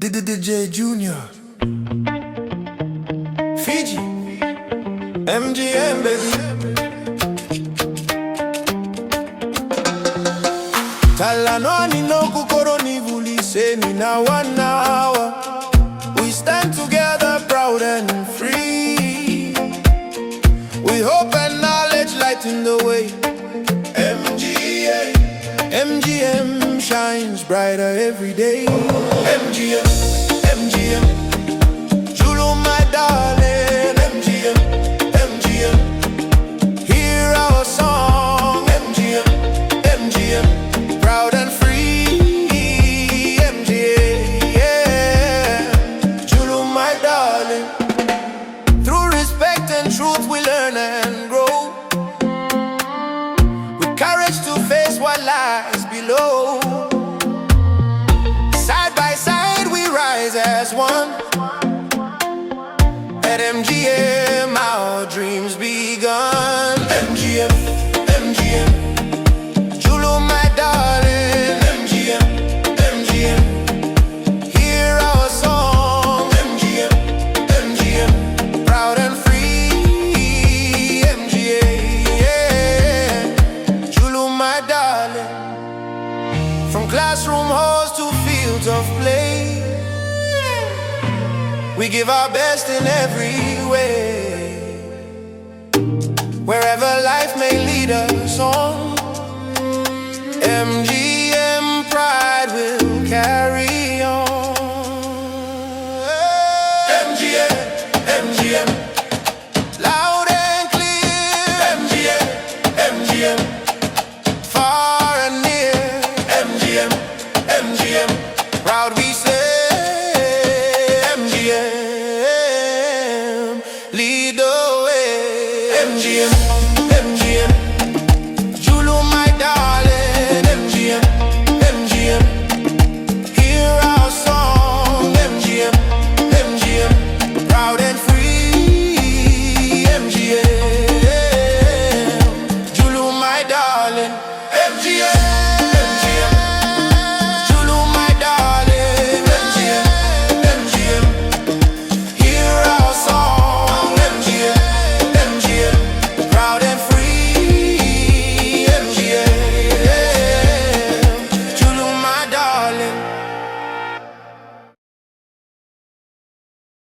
DJ Junior, Fiji, MGM baby. Talanwani no kukoroni vuliseni na wanawa. We stand together proud and free. We hope and knowledge lighten the way. MGM, MGM shines brighter every day. MGM, MGM, Julu my darling. MGM, MGM, hear our song. MGM, MGM, proud and free. MGM, yeah, Julu my darling. Through respect and truth we learn and grow, with courage to face what lies below. Side by side we rise as one. At MGM our dreams begun. MGM, MGM, Julu my darling. MGM, MGM, hear our song. MGM, MGM, proud and free. MGM, yeah, Julu my darling. From classroom halls to fields of play, we give our best in every way. Wherever life may lead us on, MGM.